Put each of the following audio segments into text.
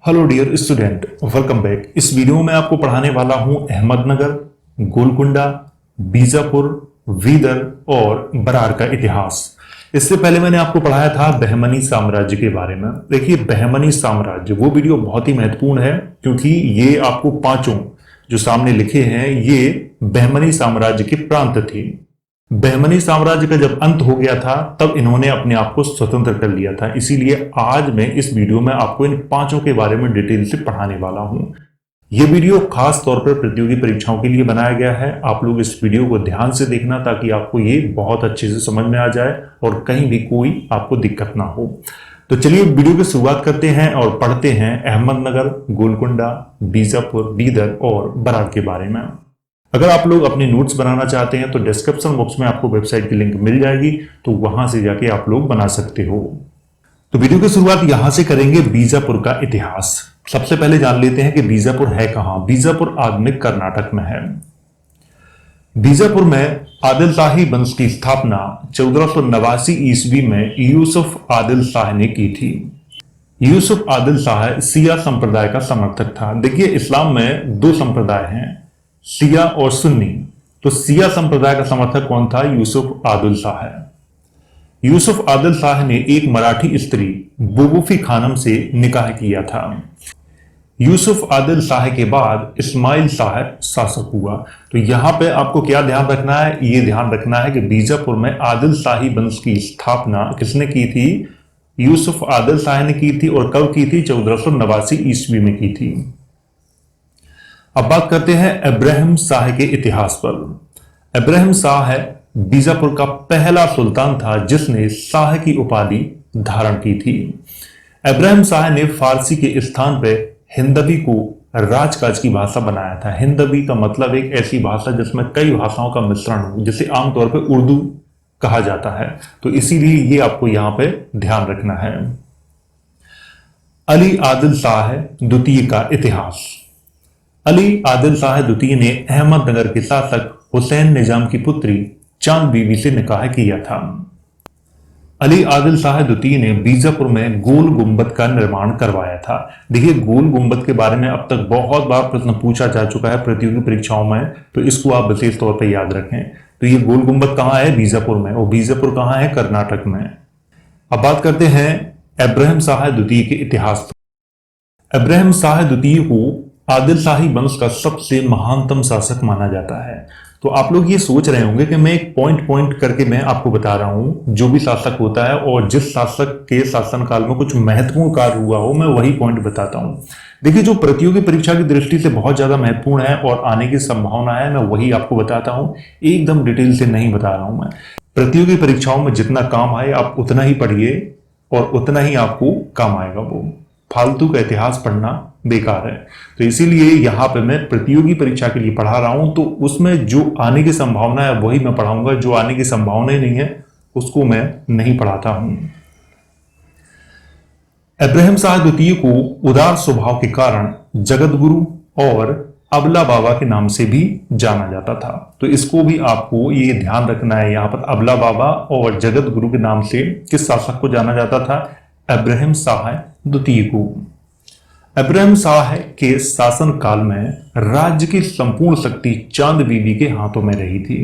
Hello dear student, welcome back. इस video में आपको पढ़ाने वाला हूं अहमदनगर, गोलकुंडा, बीजापुर, बीदर और बरार का इतिहास। इससे पहले मैंने आपको पढ़ाया था बहमनी साम्राज्य के बारे में। देखिए, बहमनी साम्राज्य वो वीडियो बहुत ही महत्वपूर्ण है क्योंकि ये आपको पांचों जो सामने लिखे हैं ये बहमनी साम्राज्य के प्रांत थे। बहमनी साम्राज्य का जब अंत हो गया था तब इन्होंने अपने आप को स्वतंत्र कर लिया था। इसीलिए आज मैं इस वीडियो में आपको इन पांचों के बारे में डिटेल से पढ़ाने वाला हूं। यह वीडियो खास तौर पर प्रतियोगी परीक्षाओं के लिए बनाया गया है। आप लोग इस वीडियो को ध्यान से देखना ताकि आपको ये बहुत अच्छे से समझ में आ जाए और कहीं भी कोई आपको दिक्कत ना हो। तो चलिए वीडियो की शुरुआत करते हैं और पढ़ते हैं अहमदनगर, गोलकुंडा, बीजापुर, बीदर और बरार के बारे में। अगर आप लोग अपने नोट्स बनाना चाहते हैं तो डिस्क्रिप्शन बॉक्स में आपको वेबसाइट की लिंक मिल जाएगी, तो वहां से जाके आप लोग बना सकते हो। तो वीडियो की शुरुआत यहां से करेंगे, बीजापुर का इतिहास। सबसे पहले जान लेते हैं कि बीजापुर है कहां। बीजापुर आधुनिक कर्नाटक में है। बीजापुर में आदिल शाही वंश की स्थापना 1489 ईस्वी में यूसुफ आदिल शाह ने की थी। यूसुफ आदिल शाह शिया संप्रदाय का समर्थक था। देखिए, इस्लाम में दो संप्रदाय हैं, शिया और सुन्नी। तो शिया संप्रदाय का समर्थक कौन था? यूसुफ आदिल शाह है। यूसुफ आदिल शाह ने एक मराठी स्त्री बुबुफी खानम से निकाह किया था। यूसुफ आदिल शाह के बाद इस्माइल शाह शासक हुआ। तो यहां पे आपको क्या ध्यान रखना है? ये ध्यान रखना है कि बीजापुर में आदिल शाही वंश की स्थापना किसने की थी? यूसुफ आदिल शाह ने की थी। और कब की थी? 1489 ईस्वी में की थी। अब बात करते हैं इब्राहिम शाह के इतिहास पर। इब्राहिम शाह बीजापुर का पहला सुल्तान था जिसने शाह की उपाधि धारण की थी। इब्राहिम शाह ने फारसी के स्थान पर हिंदवी को राजकाज की भाषा बनाया था। हिंदवी का मतलब एक ऐसी भाषा जिसमें कई भाषाओं का मिश्रण हो, जिसे आमतौर पर उर्दू कहा जाता है। तो इसीलिए ये आपको यहां पे ध्यान रखना है। अली आदिल शाह द्वितीय का इतिहास। अली आदिल शाह द्वितीय ने अहमदनगर के शासक हुसैन निजाम की पुत्री चांद बीवी से निकाह किया था। अली आदिल शाह द्वितीय ने बीजापुर में गोल गुंबद का निर्माण करवाया था। देखिए, गोल गुंबद के बारे में अब तक बहुत बार प्रश्न पूछा जा चुका है प्रतियोगी परीक्षाओं में, तो इसको आप विशेष तौर पर याद रखें। तो ये गोल गुंबद कहां है? बीजापुर में। और बीजापुर कहां है? कर्नाटक में। अब बात करते हैं इब्राहिम शाह द्वितीय के इतिहास। इब्राहिम शाह द्वितीय को आदिल शाही वंश का सबसे महानतम शासक माना जाता है। तो आप लोग ये सोच रहे होंगे कि मैं एक पॉइंट पॉइंट करके मैं आपको बता रहा हूं, जो भी शासक होता है और जिस शासक के शासनकाल में कुछ महत्वपूर्ण कार्य हुआ हो, मैं वही पॉइंट बताता हूं। देखिए, जो प्रतियोगी परीक्षा की दृष्टि से बहुत ज्यादा महत्वपूर्ण है और आने की संभावना है, मैं वही आपको बताता हूं। एकदम डिटेल से नहीं बता रहा हूं मैं। प्रतियोगी परीक्षाओं में जितना काम आए आप उतना ही पढ़िए और उतना ही आपको काम आएगा। वो फालतू का इतिहास पढ़ना बेकार है। तो इसीलिए यहां पे मैं प्रतियोगी परीक्षा के लिए पढ़ा रहा हूं, तो उसमें जो आने की संभावना है वही मैं पढ़ाऊंगा। जो आने की संभावना ही नहीं है उसको मैं नहीं पढ़ाता हूं। इब्राहिम शाह द्वितीय को उदार स्वभाव के कारण जगत गुरु और अबला बाबा के नाम से भी जाना जाता था। तो इसको भी आपको ये ध्यान रखना है। यहां पर अबला बाबा और जगत गुरु के नाम से किस शासक को जाना जाता था? इब्राहिम शाह द्वितीय को। इब्राहिम शाह के शासन काल में राज्य की संपूर्ण शक्ति चांद बीबी के हाथों में रही थी।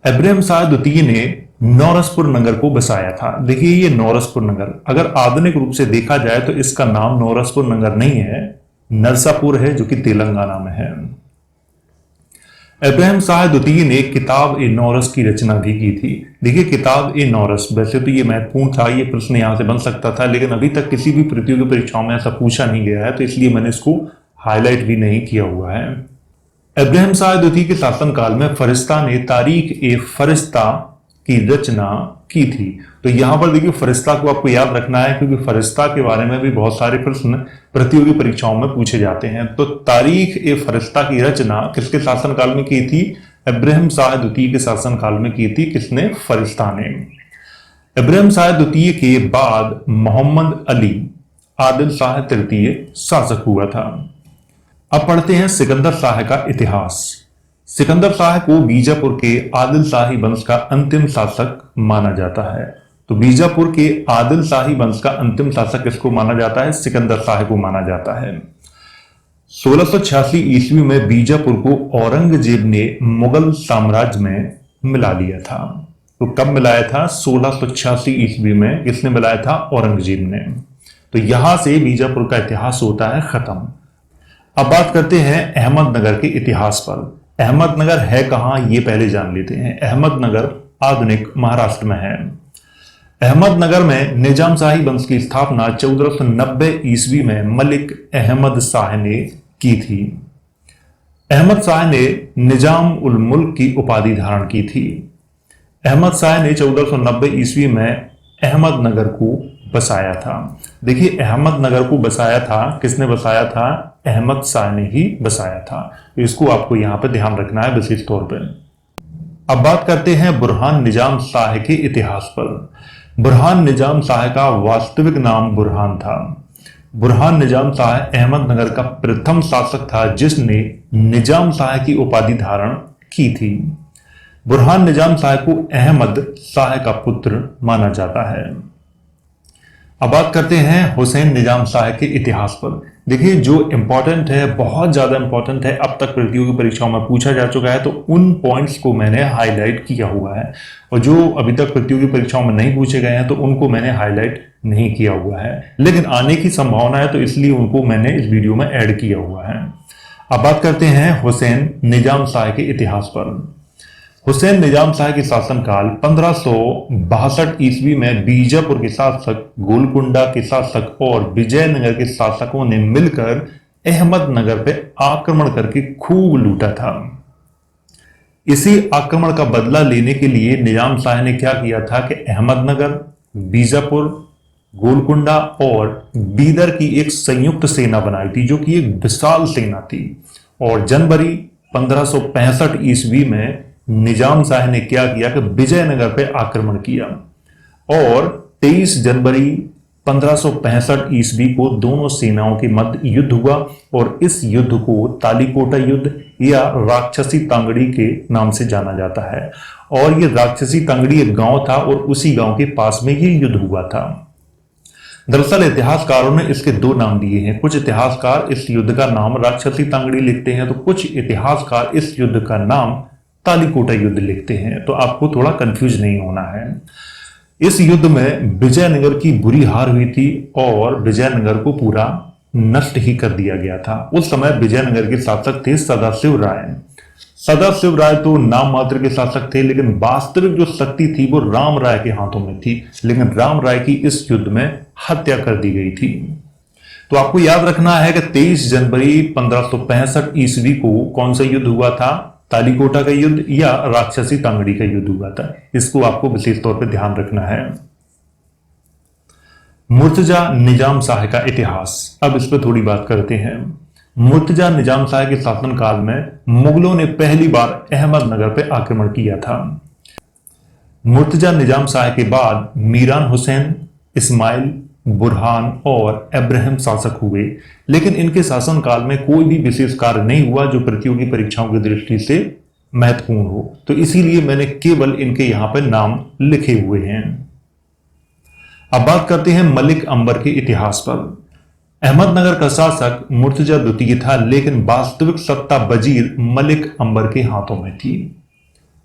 इब्राहिम शाह द्वितीय ने नौरसपुर नगर को बसाया था। देखिए, ये नौरसपुर नगर अगर आधुनिक रूप से देखा जाए तो इसका नाम नौरसपुर नगर नहीं है, नरसापुर है, जो कि तेलंगाना में है। इब्राहिम शाह द्वितीय ने किताब ए नौरस की रचना भी की थी। देखिए, किताब ए नौरस, वैसे तो ये महत्वपूर्ण था, ये प्रश्न यहां से बन सकता था, लेकिन अभी तक किसी भी प्रतियोगी परीक्षाओं में ऐसा पूछा नहीं गया है, तो इसलिए मैंने इसको हाईलाइट भी नहीं किया हुआ है। इब्राहिम शाह द्वितीय के शासनकाल में फरिश्ता ने तारीख ए फरिश्ता की रचना की थी। तो यहां पर देखिए, फरिश्ता को आपको याद रखना है क्योंकि फरिश्ता के बारे में भी बहुत सारे प्रश्न प्रतियोगी परीक्षाओं में पूछे जाते हैं। तो तारीख ए फरिश्ता की रचना किसके शासनकाल में की थी? इब्राहिम शाह द्वितीय के शासनकाल में की थी। किसने? फरिश्ता ने। इब्राहिम शाह द्वितीय के बाद मोहम्मद अली आदिल शाह तृतीय शासक हुआ था। अब पढ़ते हैं सिकंदर शाह का इतिहास। सिकंदर शाह को बीजापुर के आदिल शाही वंश का अंतिम शासक माना जाता है। तो बीजापुर के आदिल शाही वंश का अंतिम शासक किसको माना जाता है? सिकंदर शाह को माना जाता है। 1686 ईस्वी में बीजापुर को औरंगजेब ने मुगल साम्राज्य में मिला लिया था। तो कब मिलाया था? 1686 ईस्वी में किसने मिलाया था? औरंगजेब ने। तो यहां से बीजापुर का इतिहास होता है खत्म। अब बात करते हैं अहमदनगर के इतिहास पर। अहमदनगर है कहां, ये पहले जान लेते हैं। अहमदनगर आधुनिक महाराष्ट्र में है। अहमदनगर में निजाम शाही वंश की स्थापना 1490 ईस्वी में मलिक अहमद शाह ने की थी। अहमद शाह ने निजाम उल मुल्क की उपाधि धारण की थी। अहमद शाह ने 1490 ईस्वी में अहमदनगर को बसाया था। देखिए, अहमदनगर को बसाया था, किसने बसाया था? अहमद शाह ने ही बसाया था। तो इसको आपको यहां पर ध्यान रखना है विशेष तौर पर। अब बात करते हैं बुरहान निजाम शाह के इतिहास पर। बुरहान निजाम शाह का वास्तविक नाम बुरहान था। बुरहान निजाम शाह अहमदनगर का प्रथम शासक था जिसने निजाम शाह की उपाधि धारण की थी। बुरहान निजाम शाह को अहमद शाह का पुत्र माना जाता है। अब बात करते हैं हुसैन निजाम शाह के इतिहास पर। देखिए, जो इंपॉर्टेंट है, बहुत ज्यादा इंपॉर्टेंट है, अब तक प्रतियोगी परीक्षाओं में पूछा जा चुका है, तो उन पॉइंट्स को मैंने हाईलाइट किया हुआ है। और जो अभी तक प्रतियोगी परीक्षाओं में नहीं पूछे गए हैं तो उनको मैंने हाईलाइट नहीं किया हुआ है, लेकिन आने की संभावना है तो इसलिए उनको मैंने इस वीडियो में ऐड किया हुआ है। अब बात करते हैं हुसैन निजाम शाह के इतिहास पर। हुसैन निजाम शाह के शासनकाल 1562 ईस्वी में बीजापुर के शासक, गोलकुंडा के शासक और विजयनगर के शासकों ने मिलकर अहमदनगर पे आक्रमण करके खूब लूटा था। इसी आक्रमण का बदला लेने के लिए निजाम शाह ने क्या किया था कि अहमदनगर, बीजापुर, गोलकुंडा और बीदर की एक संयुक्त सेना बनाई थी, जो कि एक विशाल सेना थी। और जनवरी 1565 ईस्वी में निजाम शाह ने क्या किया कि विजयनगर पे आक्रमण किया और 23 जनवरी 1565 ईस्वी को दोनों सेनाओं के मध्य युद्ध हुआ और इस युद्ध को तालीकोटा युद्ध या राक्षसी तांगड़ी के नाम से जाना जाता है। और ये राक्षसी तांगड़ी एक गांव था और उसी गांव के पास में ये युद्ध हुआ था। दरअसल इतिहासकारों ने इसके दो नाम दिए हैं। कुछ इतिहासकार इस युद्ध का नाम राक्षसी तांगड़ी लिखते हैं, तो कुछ इतिहासकार इस युद्ध का नाम तालीकोटा युद्ध लिखते हैं। तो आपको थोड़ा कंफ्यूज नहीं होना है। इस युद्ध में विजयनगर की बुरी हार हुई थी और विजयनगर को पूरा नष्ट ही कर दिया गया था। उस समय विजयनगर के शासक थे सदाशिव राय। सदाशिव राय तो नाम मात्र के शासक थे, लेकिन वास्तविक जो शक्ति थी वो राम राय के हाथों में थी। लेकिन राम राय की इस युद्ध में हत्या कर दी गई थी। तो आपको याद रखना है कि 23 जनवरी 1565 ईस्वी को कौन सा युद्ध हुआ था? तालीकोटा का युद्ध या राक्षसी तांगड़ी का युद्ध हुआ था। इसको आपको विशेष तौर पर ध्यान रखना है। मुर्तजा निजाम शाह का इतिहास, अब इस पर थोड़ी बात करते हैं। मुर्तजा निजाम शाह के शासनकाल में मुगलों ने पहली बार अहमदनगर पर आक्रमण किया था। मुर्तजा निजाम शाह के बाद मीरान हुसैन, इस्माइल, बुरहान और इब्राहिम शासक हुए, लेकिन इनके शासनकाल में कोई भी विशेष कार्य नहीं हुआ जो प्रतियोगी परीक्षाओं की दृष्टि से महत्वपूर्ण हो। तो इसीलिए मैंने केवल इनके यहां पर नाम लिखे हुए हैं। अब बात करते हैं मलिक अंबर के इतिहास पर। अहमदनगर का शासक मुर्तजा द्वितीय था, लेकिन वास्तविक सत्ता वजीर मलिक अंबर के हाथों में थी।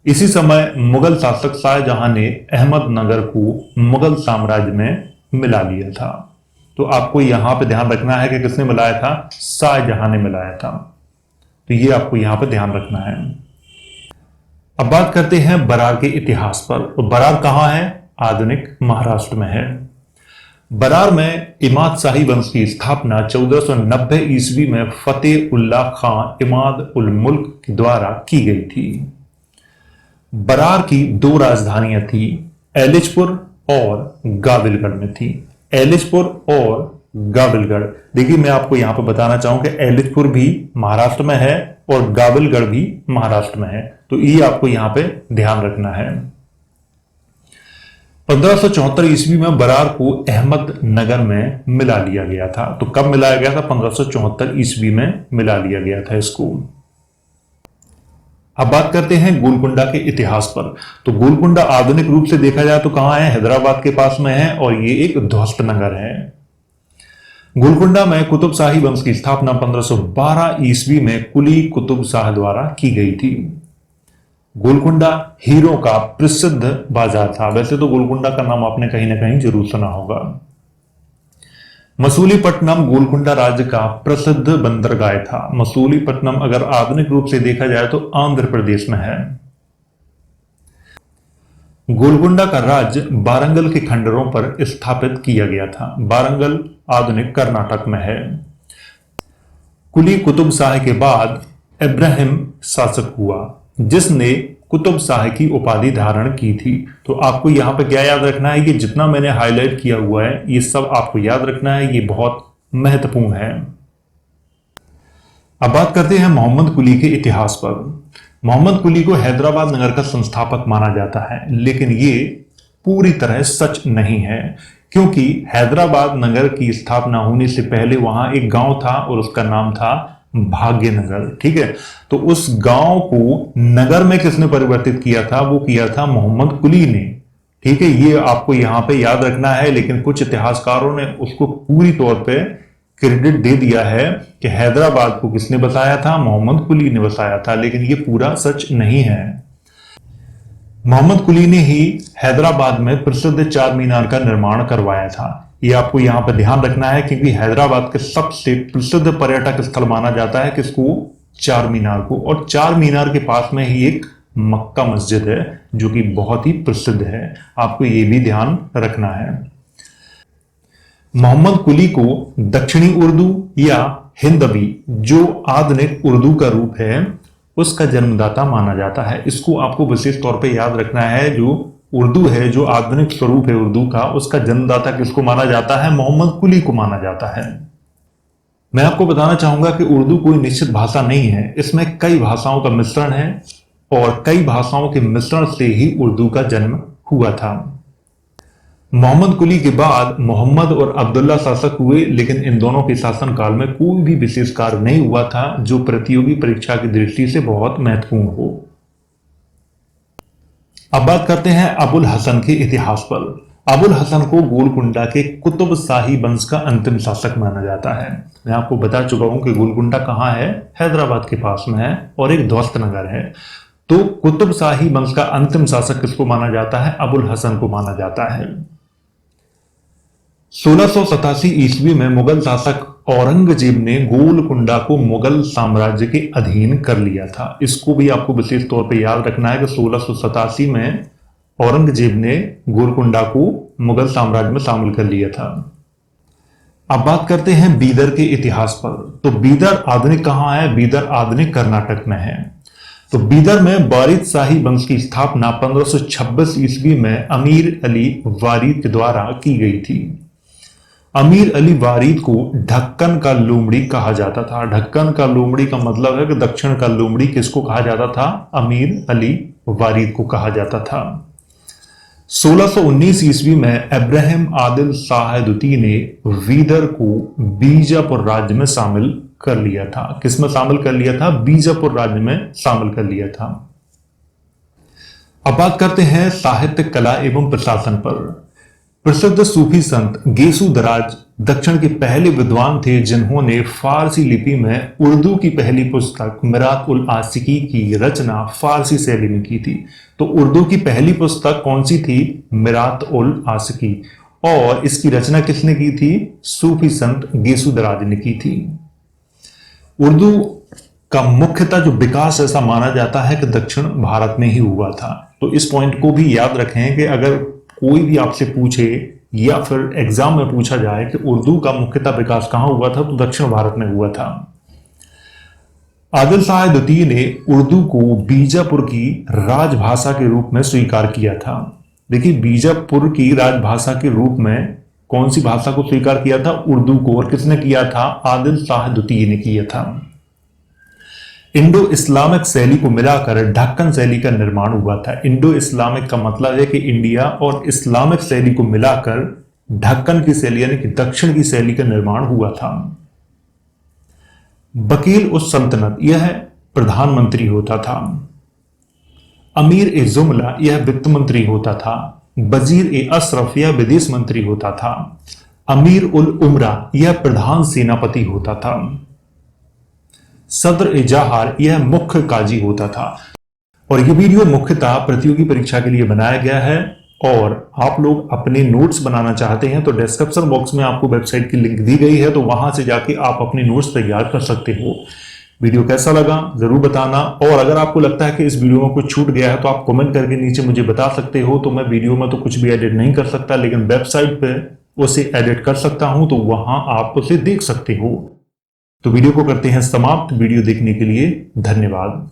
इसी समय मुगल शासक शाहजहां ने अहमदनगर को मुगल साम्राज्य में मिला लिया था। तो आपको यहां पे ध्यान रखना है कि किसने मिलाया था? शाहजहां ने मिलाया था। तो ये आपको यहां पे ध्यान रखना है। अब बात करते हैं बरार के इतिहास पर। तो बरार कहां है? आधुनिक महाराष्ट्र में है। बरार में इमाद शाही वंश की स्थापना 1490 ईस्वी में फतेह उल्लाह खां इमाद उल मुल्क के द्वारा की गई थी। बरार की दो राजधानियां थी, एलिचपुर और गाविलगढ़ में थी। एलिचपुर और गाविलगढ़, देखिए मैं आपको यहां पर बताना चाहूं कि एलिचपुर भी महाराष्ट्र में है और गाविलगढ़ भी महाराष्ट्र में है। तो ये आपको यहां पे ध्यान रखना है। 1574 ईस्वी में बरार को अहमदनगर में मिला लिया गया था। तो कब मिलाया गया था? 1574 ईस्वी में मिला लिया गया था इसको। अब बात करते हैं गोलकुंडा के इतिहास पर। तो गोलकुंडा आधुनिक रूप से देखा जाए तो कहां है? हैदराबाद के पास में है और ये एक ध्वस्त नगर है। गोलकुंडा में कुतुब शाही वंश की स्थापना 1512 ईस्वी में कुली कुतुब शाह द्वारा की गई थी। गोलकुंडा हीरो का प्रसिद्ध बाजार था। वैसे तो गोलकुंडा का नाम आपने कहीं ना कहीं जरूर सुना होगा। मसूलीपट्टनम गोलकुंडा राज्य का प्रसिद्ध बंदरगाह था। मसूलीपट्टनम अगर आधुनिक रूप से देखा जाए तो आंध्र प्रदेश में है। गोलकुंडा का राज्य वारंगल के खंडरों पर स्थापित किया गया था। वारंगल आधुनिक कर्नाटक में है। कुली कुतुब शाह के बाद इब्राहिम शासक हुआ जिसने कुतुब शाह की उपाधि धारण की थी। तो आपको यहां पे क्या याद रखना है कि जितना मैंने हाईलाइट किया हुआ है ये सब आपको याद रखना है, ये बहुत महत्वपूर्ण है। अब बात करते हैं मोहम्मद कुली के इतिहास पर। मोहम्मद कुली को हैदराबाद नगर का संस्थापक माना जाता है, लेकिन ये पूरी तरह सच नहीं है, क्योंकि हैदराबाद नगर की स्थापना होने से पहले वहां एक गांव था और उसका नाम था भाग्यनगर। ठीक है, तो उस गांव को नगर में किसने परिवर्तित किया था? वो किया था मोहम्मद कुली ने। ठीक है, ये आपको यहां पे याद रखना है, लेकिन कुछ इतिहासकारों ने उसको पूरी तौर पे क्रेडिट दे दिया है कि हैदराबाद को किसने बसाया था? मोहम्मद कुली ने बसाया था, लेकिन ये पूरा सच नहीं है। मोहम्मद कुली ने ही हैदराबाद में प्रसिद्ध चार मीनार का निर्माण करवाया था। ये आपको यहां पर ध्यान रखना है, क्योंकि हैदराबाद के सबसे प्रसिद्ध पर्यटक स्थल माना जाता है किसको? चार मीनार को। और चार मीनार के पास में ही एक मक्का मस्जिद है जो कि बहुत ही प्रसिद्ध है। आपको ये भी ध्यान रखना है। मोहम्मद कुली को दक्षिणी उर्दू या हिंदवी, जो आधुनिक उर्दू का रूप है, उसका जन्मदाता माना जाता है। इसको आपको विशेष तौर पे याद रखना है। जो उर्दू है, जो आधुनिक स्वरूप है उर्दू का, उसका जन्मदाता किसको माना जाता है? मोहम्मद कुली को माना जाता है। मैं आपको बताना चाहूंगा कि उर्दू कोई निश्चित भाषा नहीं है, इसमें कई भाषाओं का मिश्रण है और कई भाषाओं के मिश्रण से ही उर्दू का जन्म हुआ था। मोहम्मद कुली के बाद मोहम्मद और अब्दुल्ला शासक हुए, लेकिन इन दोनों के शासनकाल में कोई भी विशेष कार्य नहीं हुआ था जो प्रतियोगी परीक्षा की दृष्टि से बहुत महत्वपूर्ण हो। अब बात करते हैं अबुल हसन के इतिहास पर। अबुल हसन को गोलकुंडा के कुतुब शाही वंश का अंतिम शासक माना जाता है। मैं आपको बता चुका हूं कि गोलकुंडा कहां है? हैदराबाद के पास में है और एक ध्वस्त नगर है। तो कुतुब शाही वंश का अंतिम शासक किसको माना जाता है? अबुल हसन को माना जाता है। 1687 ईस्वी में मुगल शासक औरंगजेब ने गोलकुंडा को मुगल साम्राज्य के अधीन कर लिया था। इसको भी आपको विशेष तौर पे याद रखना है कि 1687 में औरंगजेब ने गोलकुंडा को मुगल साम्राज्य में शामिल कर लिया था। अब बात करते हैं बीदर के इतिहास पर। तो बीदर आधुनिक कहां है? बीदर आधुनिक कर्नाटक में है। तो बीदर में वारिद शाही वंश की स्थापना 1526 ईस्वी में अमीर अली वारिद के द्वारा की गई थी। अमीर अली वारिद को ढक्कन का लोमड़ी कहा जाता था। ढक्कन का लोमड़ी का मतलब है कि दक्षिण का लोमड़ी किसको कहा जाता था? अमीर अली वारिद को कहा जाता था। 1619 ईस्वी में इब्राहिम आदिल शाह द्वितीय ने बीदर को बीजापुर राज्य में शामिल कर लिया था। किसमें शामिल कर लिया था? बीजापुर राज्य में शामिल कर लिया था। अब बात करते हैं साहित्य, कला एवं प्रशासन पर। प्रसिद्ध सूफी संत गेसु दराज दक्षिण के पहले विद्वान थे जिन्होंने फारसी लिपि में उर्दू की पहली पुस्तक मिरात उल आशिकी की रचना फारसी शैली में की थी। तो उर्दू की पहली पुस्तक कौन सी थी? मिरात उल आशिकी। और इसकी रचना किसने की थी? सूफी संत गेसु दराज ने की थी। उर्दू का मुख्यतः जो विकास ऐसा माना जाता है कि दक्षिण भारत में ही हुआ था। तो इस पॉइंट को भी याद रखें कि अगर कोई भी आपसे पूछे या फिर एग्जाम में पूछा जाए कि उर्दू का मुख्यतः विकास कहां हुआ था, तो दक्षिण भारत में हुआ था। आदिल शाह द्वितीय ने उर्दू को बीजापुर की राजभाषा के रूप में स्वीकार किया था। देखिए, बीजापुर की राजभाषा के रूप में कौन सी भाषा को स्वीकार किया था? उर्दू को। और किसने किया था? आदिल शाह द्वितीय ने किया था। इंडो इस्लामिक शैली को मिलाकर ढक्कन शैली का निर्माण हुआ था। इंडो इस्लामिक का मतलब है कि इंडिया और इस्लामिक शैली को मिलाकर ढक्कन की शैली यानी कि दक्षिण की शैली का निर्माण हुआ था। वकील उस सल्तनत, यह प्रधानमंत्री होता था। अमीर ए जुमला यह वित्त मंत्री होता था। वजीर ए अशरफ यह विदेश मंत्री होता था। अमीर उल उमरा यह प्रधान सेनापति होता था। सदर ए जहार यह मुख्य काजी होता था। और ये वीडियो मुख्यतः प्रतियोगी परीक्षा के लिए बनाया गया है। और आप लोग अपने नोट्स बनाना चाहते हैं तो डिस्क्रिप्शन बॉक्स में आपको वेबसाइट की लिंक दी गई है, तो वहां से जाके आप अपने नोट्स तैयार कर सकते हो। वीडियो कैसा लगा जरूर बताना, और अगर आपको लगता है कि इस वीडियो में कुछ छूट गया है तो आप कमेंट करके नीचे मुझे बता सकते हो। तो मैं वीडियो में तो कुछ भी एडिट नहीं कर सकता, लेकिन वेबसाइट पे उसे एडिट कर सकता हूं, तो वहां आप उसे देख सकते हो। तो वीडियो को करते हैं समाप्त। वीडियो देखने के लिए धन्यवाद।